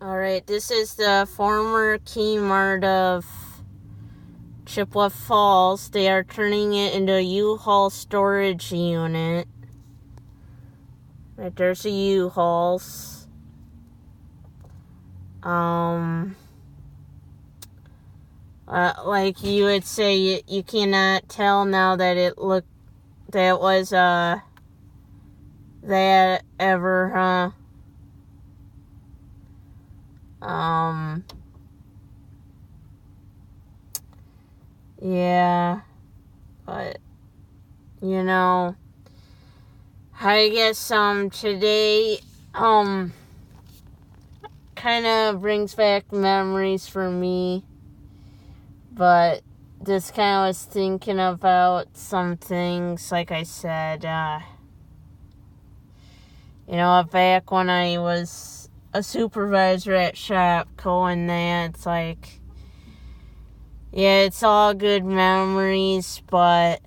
Alright, this is the former Kmart of Chippewa Falls. They are turning it into a Uhaul Storage unit. Right, there's a U-Hauls. Like you would say, you cannot tell now that it was, that ever, huh? Yeah, but, I guess, today, kind of brings back memories for me, but just kind of was thinking about some things, like I said, back when I was a supervisor at Shopco and that, it's like, yeah, it's all good memories, but,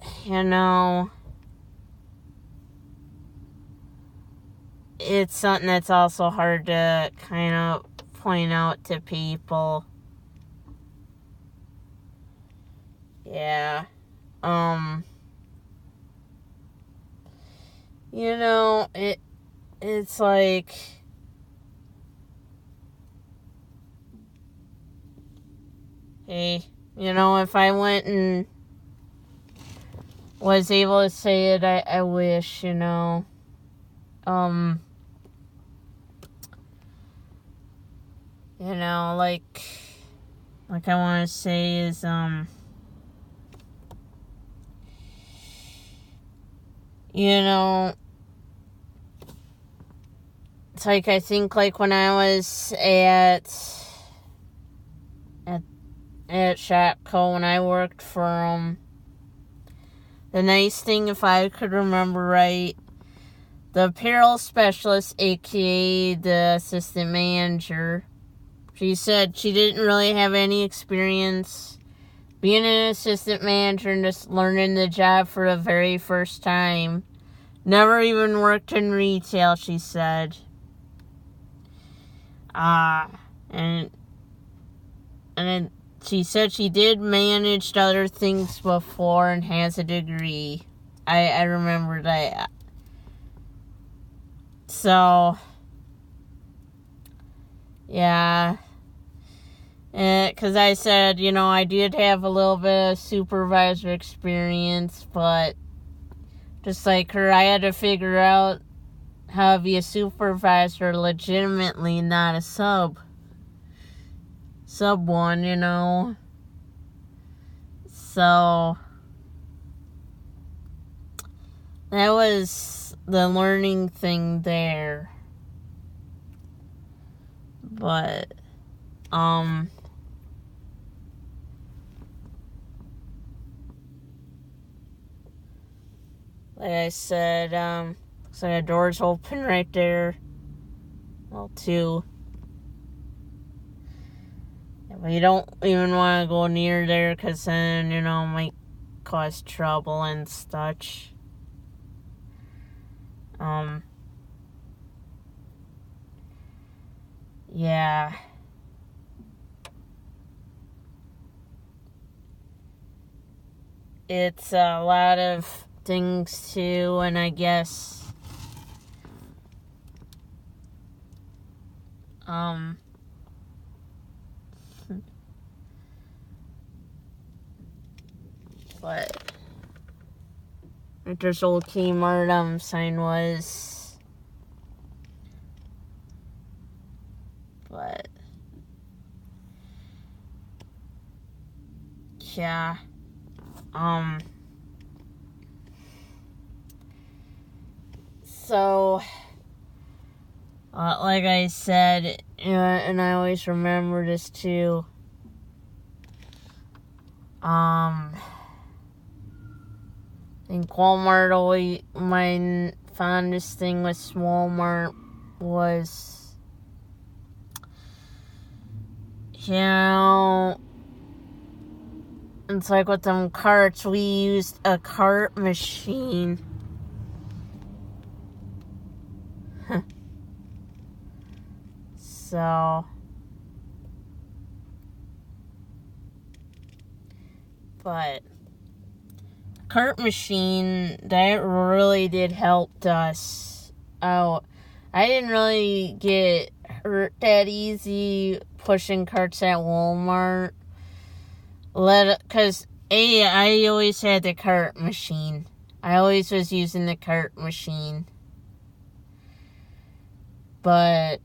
it's something that's also hard to kind of point out to people. Yeah. It's like, hey, if I went and was able to say it, I wish, like I want to say is, it's like, I think, like, when I was at Shopco, when I worked for the nice thing, if I could remember right, the apparel specialist, aka the assistant manager, she said she didn't really have any experience being an assistant manager and just learning the job for the very first time. Never even worked in retail, she said. And then she said she did manage other things before and has a degree. I remember that. So, yeah. Because I said, I did have a little bit of supervisor experience, but just like her, I had to figure out how to be a supervisor legitimately, not a sub one, So, that was the learning thing there. But, like I said, looks like a door's open right there. Well, two. Yeah, but you don't even want to go near there, because then, might cause trouble and such. Yeah. It's a lot of things too, and I guess, but there's old Kmart sign was, but yeah, so, like I said, and I always remember this too, I think Walmart always, my fondest thing with Walmart was, it's like with them carts, we used a cart machine. So, But cart machine, that really did help us out. I didn't really get hurt that easy pushing carts at Walmart. Because I always had the cart machine. I always was using the cart machine. But,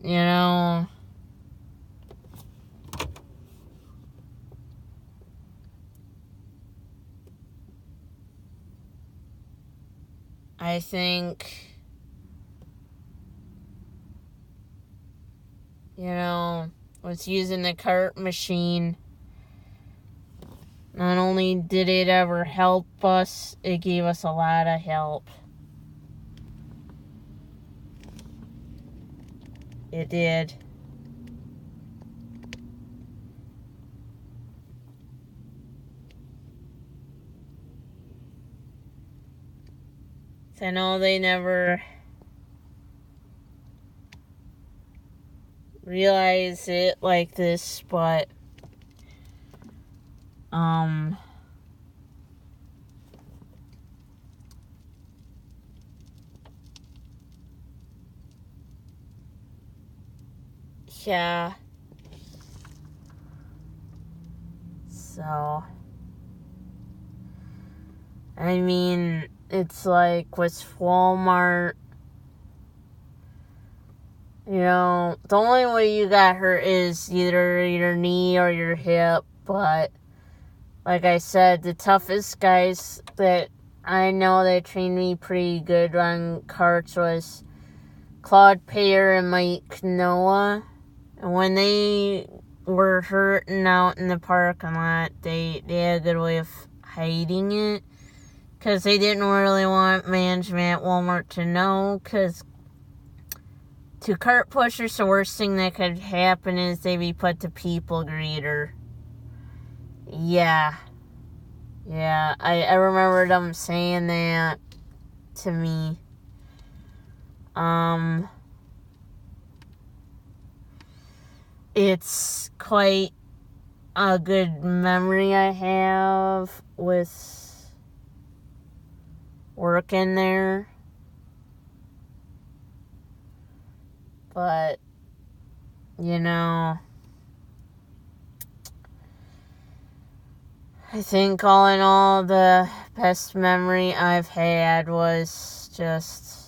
I think, was using the cart machine. Not only did it ever help us, it gave us a lot of help. It did. I know they never realize it like this, but yeah. So, I mean, it's like with Walmart, the only way you got hurt is either your knee or your hip, but like I said, the toughest guys that I know that trained me pretty good on carts was Claude Payer and Mike Noah. And when they were hurting out in the parking lot, they had a good way of hiding it. Because they didn't really want management at Walmart to know. Because to cart pushers, the worst thing that could happen is they be put to people greeter. Yeah. Yeah, I remember them saying that to me. It's quite a good memory I have with working there. But, I think all in all, the best memory I've had was just,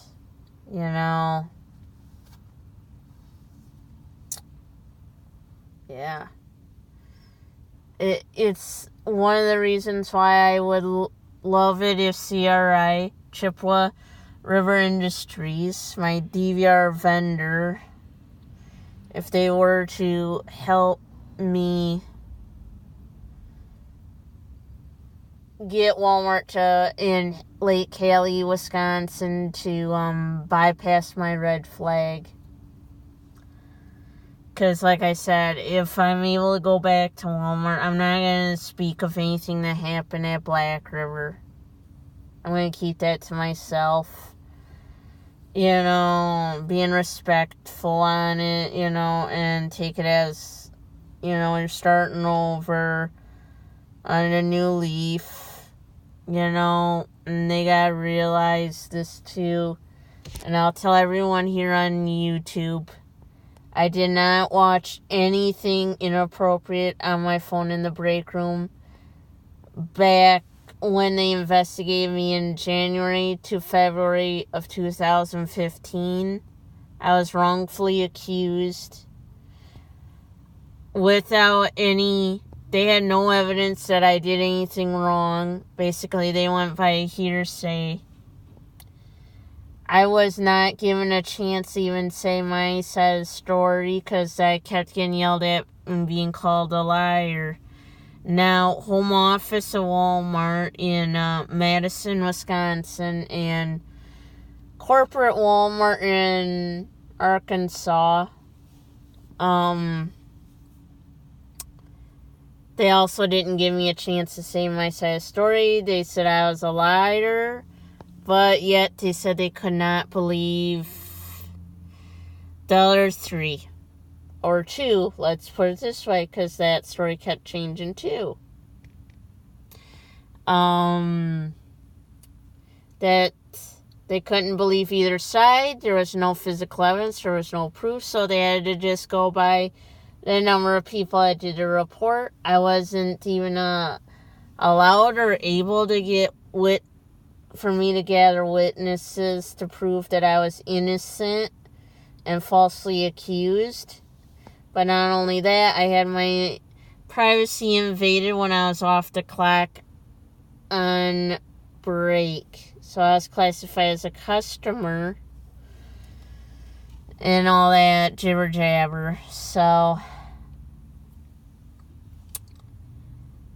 yeah. It's one of the reasons why I would love it if CRI, Chippewa River Industries, my DVR vendor, if they were to help me get Walmart in Lake Haley, Wisconsin to bypass my red flag. Because, like I said, if I'm able to go back to Walmart, I'm not going to speak of anything that happened at Black River. I'm going to keep that to myself. Being respectful on it, and take it as, you're starting over on a new leaf, and they got to realize this too. And I'll tell everyone here on YouTube, I did not watch anything inappropriate on my phone in the break room back when they investigated me in January to February of 2015. I was wrongfully accused without they had no evidence that I did anything wrong. Basically, they went by hearsay. I was not given a chance to even say my side of the story because I kept getting yelled at and being called a liar. Now, home office of Walmart in Madison, Wisconsin, and corporate Walmart in Arkansas. They also didn't give me a chance to say my side of the story. They said I was a liar. But yet they said they could not believe the other three. Or two, let's put it this way, because that story kept changing too. that they couldn't believe either side. There was no physical evidence. There was no proof. So they had to just go by the number of people that did the report. I wasn't even allowed or able to get for me to gather witnesses to prove that I was innocent and falsely accused. But not only that, I had my privacy invaded when I was off the clock on break. So I was classified as a customer and all that jibber jabber. So,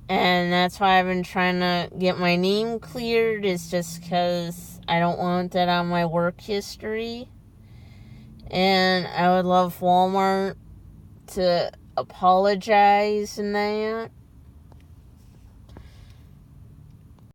and that's why I've been trying to get my name cleared, is just because I don't want that on my work history. And I would love Walmart to apologize and that.